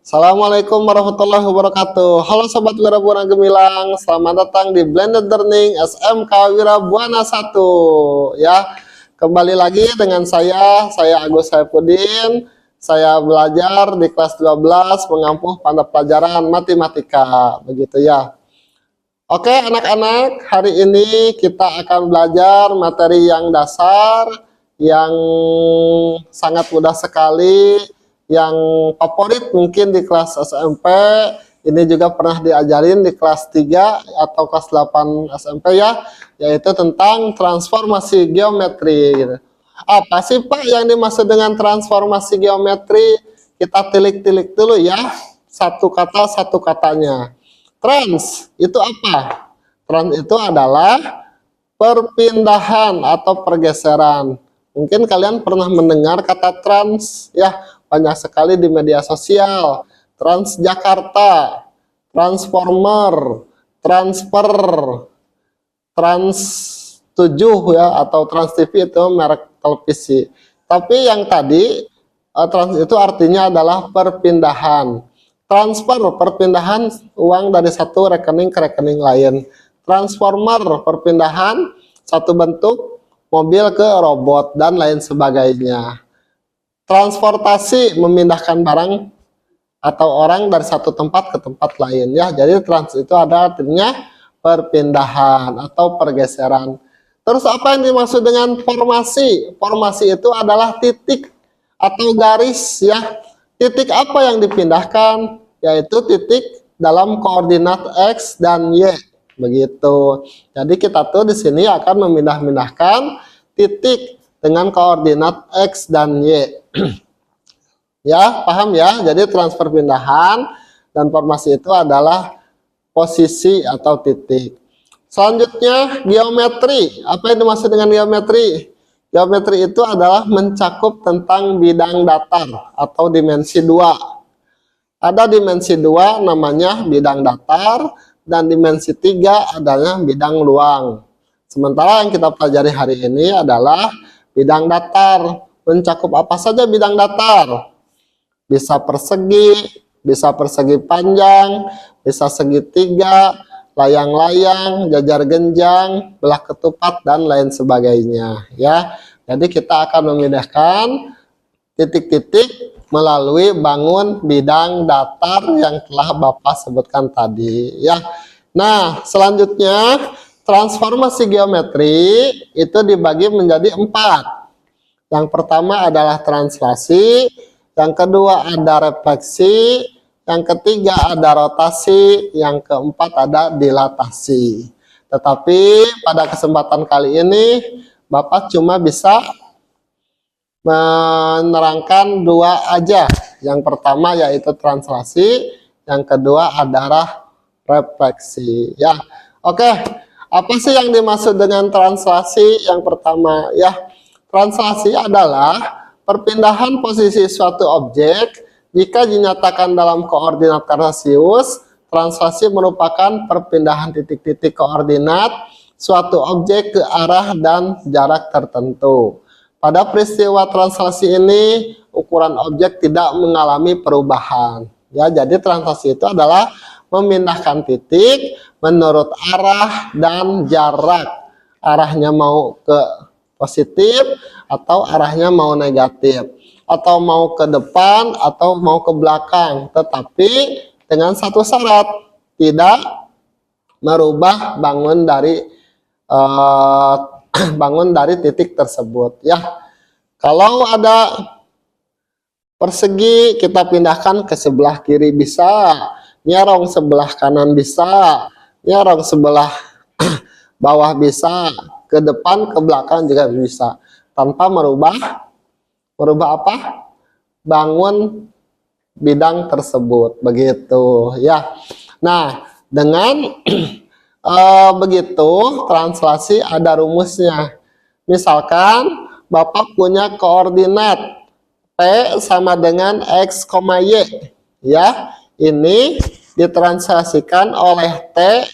Assalamualaikum warahmatullahi wabarakatuh. Halo Sobat Wirabuana Gemilang, selamat datang di Blended Learning SMK Wirabuana 1. Ya, kembali lagi dengan saya Agus Saifuddin. Saya belajar di kelas 12 mengampu pada pelajaran matematika, begitu ya. Oke anak-anak, hari ini kita akan belajar materi yang dasar, yang sangat mudah sekali, yang favorit mungkin di kelas SMP. Ini juga pernah diajarin di kelas 3 atau kelas 8 SMP ya, yaitu tentang transformasi geometri gitu. Apa sih Pak yang dimaksud dengan transformasi geometri? Kita tilik-tilik dulu ya, satu kata satu katanya. Trans itu apa? Trans itu adalah perpindahan atau pergeseran. Mungkin kalian pernah mendengar kata trans ya, banyak sekali di media sosial. Transjakarta, transformer, transfer, trans 7 ya, atau Trans TV itu merek televisi. Tapi yang tadi trans itu artinya adalah perpindahan. Transfer, perpindahan uang dari satu rekening ke rekening lain. Transformer, perpindahan satu bentuk mobil ke robot dan lain sebagainya. Transportasi, memindahkan barang atau orang dari satu tempat ke tempat lain ya. Jadi trans itu ada artinya perpindahan atau pergeseran. Terus apa yang dimaksud dengan formasi? Formasi itu adalah titik atau garis ya. Titik apa yang dipindahkan? Yaitu titik dalam koordinat X dan Y. Begitu. Jadi kita tuh di sini akan memindah-mindahkan titik dengan koordinat X dan Y. Ya, paham ya? Jadi transfer pindahan dan formasi itu adalah posisi atau titik. Selanjutnya, geometri. Apa yang dimaksud dengan geometri? Geometri itu adalah mencakup tentang bidang datar atau dimensi 2. Ada dimensi 2 namanya bidang datar, dan dimensi 3 adalah bidang luang. Sementara yang kita pelajari hari ini adalah bidang datar. Mencakup apa saja bidang datar? Bisa persegi panjang, bisa segitiga, layang-layang, jajar genjang, belah ketupat, dan lain sebagainya ya. Jadi kita akan memindahkan titik-titik melalui bangun bidang datar yang telah Bapak sebutkan tadi ya. Nah, selanjutnya transformasi geometri itu dibagi menjadi 4. Yang pertama adalah translasi, yang kedua ada refleksi, yang ketiga ada rotasi, yang keempat ada dilatasi. Tetapi pada kesempatan kali ini Bapak cuma bisa menerangkan 2 aja. Yang pertama yaitu translasi, yang kedua adalah refleksi ya. Oke, apa sih yang dimaksud dengan translasi? Yang pertama ya, translasi adalah perpindahan posisi suatu objek jika dinyatakan dalam koordinat kartesius. Translasi merupakan perpindahan titik-titik koordinat suatu objek ke arah dan jarak tertentu. Pada peristiwa translasi ini, ukuran objek tidak mengalami perubahan. Ya, jadi translasi itu adalah memindahkan titik menurut arah dan jarak. Arahnya mau ke positif atau arahnya mau negatif, atau mau ke depan atau mau ke belakang. Tetapi dengan satu syarat, tidak merubah bangun dari titik tersebut ya. Kalau ada persegi, kita pindahkan ke sebelah kiri bisa, nyerong sebelah kanan bisa, nyerong sebelah bawah bisa, ke depan ke belakang juga bisa, tanpa merubah apa? Bangun bidang tersebut, begitu ya. Nah, dengan begitu translasi ada rumusnya. Misalkan Bapak punya koordinat P sama dengan X, Y ya. Ini ditranslasikan oleh T,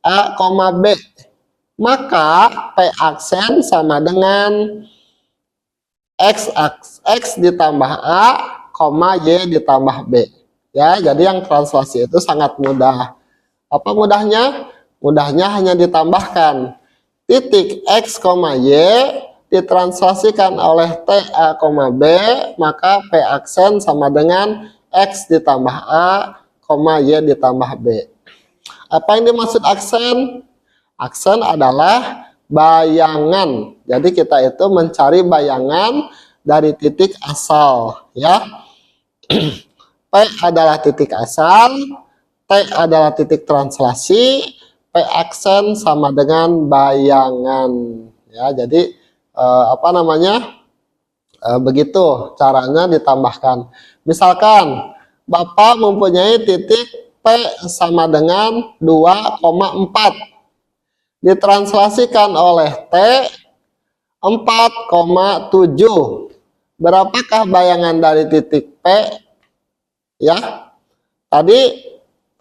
A, B. Maka P aksen sama dengan X ditambah A, Y ditambah B. Ya, jadi yang translasi itu sangat mudah. Apa mudahnya? Mudahnya hanya ditambahkan titik X, Y ditranslasikan oleh TA, B, maka P aksen sama dengan X ditambah A, Y ditambah B. Apa yang dimaksud aksen? Aksen adalah bayangan. Jadi kita itu mencari bayangan dari titik asal, ya. P adalah titik asal, T adalah titik translasi, P aksen sama dengan bayangan. Ya, jadi begitu caranya ditambahkan. Misalkan Bapak mempunyai titik P sama dengan 2,4. Ditranslasikan oleh T 4,7. Berapakah bayangan dari titik P? Ya, tadi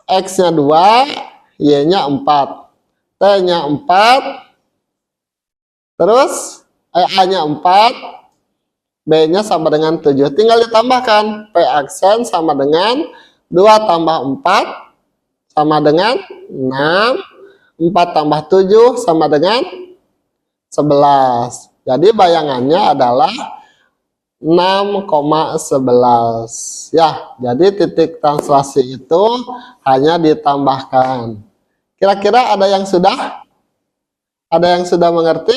X-nya 2, Y-nya 4, T-nya 4, terus A-nya 4, B-nya sama dengan 7. Tinggal ditambahkan, P aksen sama dengan 2 tambah 4 sama dengan 6, 4 tambah 7 sama dengan 11. Jadi bayangannya adalah 6,11. Ya, jadi titik translasi itu hanya ditambahkan. Kira-kira ada yang sudah? Ada yang sudah mengerti?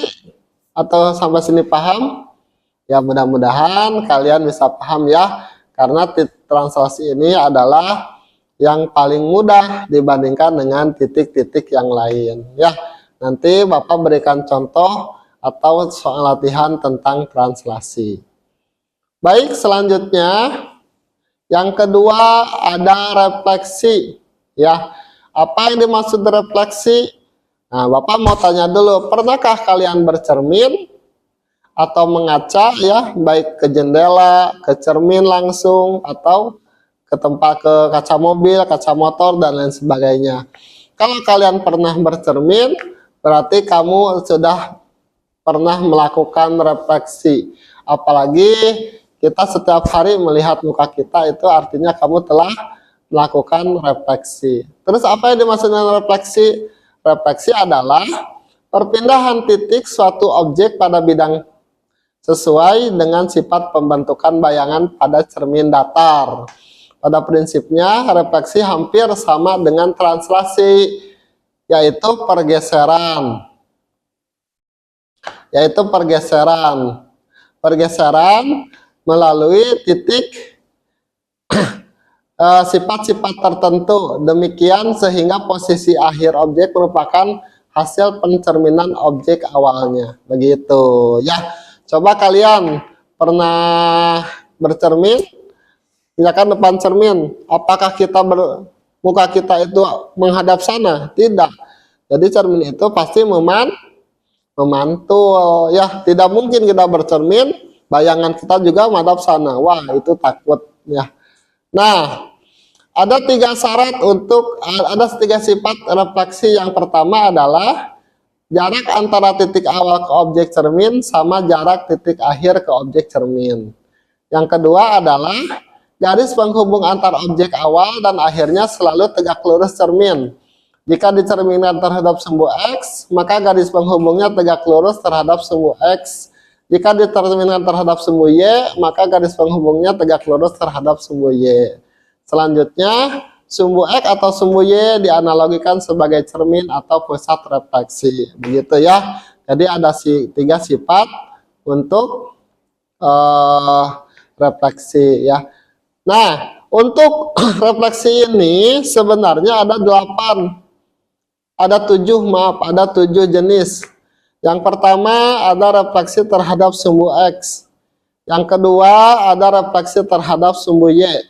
Atau sampai sini paham? Ya, mudah-mudahan kalian bisa paham ya. Karena titik translasi ini adalah yang paling mudah dibandingkan dengan titik-titik yang lain. Ya, nanti Bapak berikan contoh atau soal latihan tentang translasi. Baik, selanjutnya yang kedua ada refleksi. Ya, apa yang dimaksud refleksi? Nah, Bapak mau tanya dulu, pernahkah kalian bercermin atau mengaca ya, baik ke jendela, ke cermin langsung atau ke tempat, ke kaca mobil, kaca motor dan lain sebagainya. Kalau kalian pernah bercermin, berarti kamu sudah pernah melakukan refleksi. Apalagi kita setiap hari melihat muka kita, itu artinya kamu telah melakukan refleksi. Terus apa yang dimaksud dengan refleksi? Refleksi adalah perpindahan titik suatu objek pada bidang sesuai dengan sifat pembentukan bayangan pada cermin datar. Pada prinsipnya, refleksi hampir sama dengan translasi, yaitu pergeseran. Pergeseran melalui titik sifat-sifat tertentu. Demikian sehingga posisi akhir objek merupakan hasil pencerminan objek awalnya. Begitu ya. Coba kalian pernah bercermin? Misalkan depan cermin, apakah muka kita itu menghadap sana? Tidak. Jadi cermin itu pasti memantul ya. Tidak mungkin kita bercermin bayangan kita juga menghadap sana. Wah, itu takut ya. Nah, ada tiga sifat refleksi. Yang pertama adalah jarak antara titik awal ke objek cermin sama jarak titik akhir ke objek cermin. Yang kedua adalah garis penghubung antar objek awal dan akhirnya selalu tegak lurus cermin. Jika dicerminkan terhadap sumbu X, maka garis penghubungnya tegak lurus terhadap sumbu X. Jika dicerminkan terhadap sumbu Y, maka garis penghubungnya tegak lurus terhadap sumbu Y. Selanjutnya, sumbu X atau sumbu Y dianalogikan sebagai cermin atau pusat refleksi. Begitu ya. Jadi ada tiga sifat untuk refleksi ya. Nah, untuk refleksi ini sebenarnya ada 7 jenis. Yang pertama ada refleksi terhadap sumbu X. Yang kedua ada refleksi terhadap sumbu Y.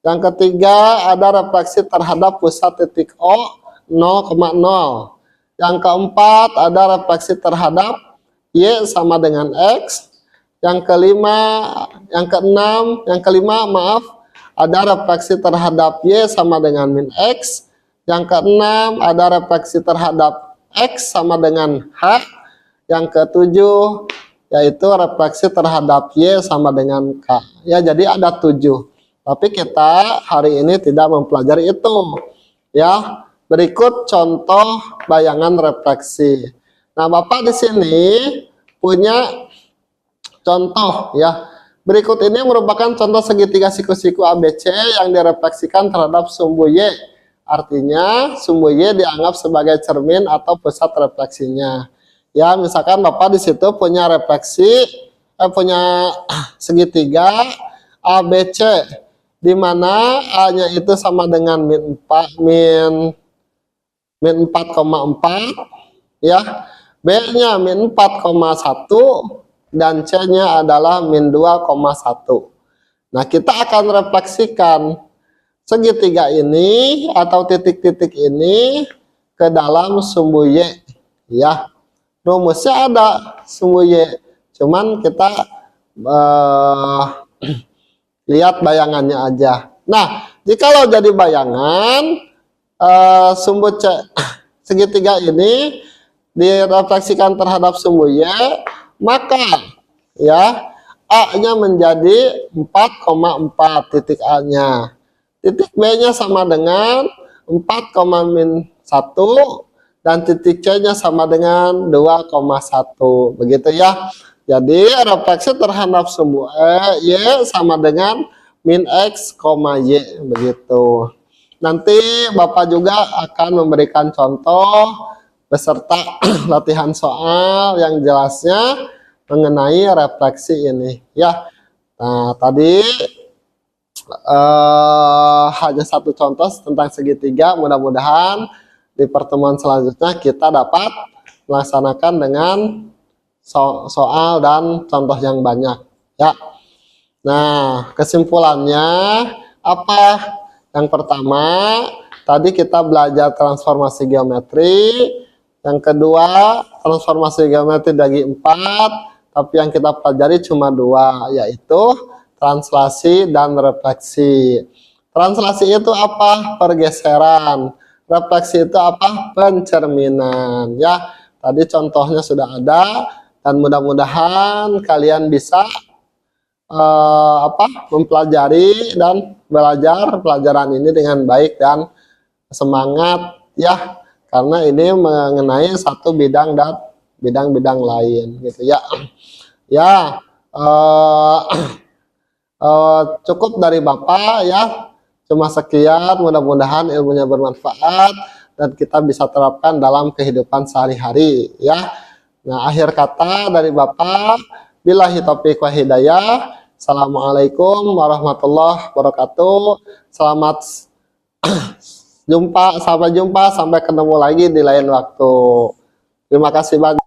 Yang ketiga ada refleksi terhadap pusat titik O 0,0. Yang keempat ada refleksi terhadap Y sama dengan X. Yang kelima ada refleksi terhadap Y sama dengan min X. Yang keenam ada refleksi terhadap X sama dengan H. Yang ketujuh yaitu refleksi terhadap Y sama dengan K. Ya, jadi ada 7. Tapi kita hari ini tidak mempelajari itu. Ya, berikut contoh bayangan refleksi. Nah, Bapak di sini punya contoh ya. Berikut ini merupakan contoh segitiga siku-siku ABC yang direfleksikan terhadap sumbu Y. Artinya sumbu Y dianggap sebagai cermin atau pusat refleksinya. Ya, misalkan Bapak di situ punya refleksi, punya segitiga ABC, di mana A-nya itu sama dengan min 4,4, ya. B-nya min 4,1 dan C-nya adalah min 2,1. Nah, kita akan refleksikan segitiga ini atau titik-titik ini ke dalam sumbu Y, ya. Rumusnya ada sumbu Y, cuman kita lihat bayangannya aja. Nah, jikalau jadi bayangan sumbu C segitiga ini direfleksikan terhadap sumbu Y, maka ya A-nya menjadi 4,4 titik A-nya. Titik B-nya sama dengan 4,-1 dan titik C-nya sama dengan 2,1. Begitu ya. Jadi refleksi terhadap sumbu Y sama dengan min X, Y. Begitu. Nanti Bapak juga akan memberikan contoh beserta latihan soal yang jelasnya mengenai refleksi ini ya. Nah, tadi hanya satu contoh tentang segitiga. Mudah-mudahan di pertemuan selanjutnya kita dapat melaksanakan dengan soal dan contoh yang banyak ya. Nah, kesimpulannya apa? Yang pertama, tadi kita belajar transformasi geometri. Yang kedua, transformasi geometri bagi 4, tapi yang kita pelajari cuma 2, yaitu translasi dan refleksi. Translasi itu apa? Pergeseran. Refleksi itu apa? Pencerminan. Ya, tadi contohnya sudah ada, dan mudah-mudahan kalian bisa mempelajari dan belajar pelajaran ini dengan baik dan semangat ya. Karena ini mengenai satu bidang dan bidang-bidang lain gitu ya. Ya, cukup dari Bapak ya. Cuma sekian, mudah-mudahan ilmunya bermanfaat dan kita bisa terapkan dalam kehidupan sehari-hari ya. Nah, akhir kata dari Bapak, billahi taufiq wa hidayah. Assalamualaikum warahmatullahi wabarakatuh. Sampai jumpa, sampai ketemu lagi di lain waktu. Terima kasih banyak.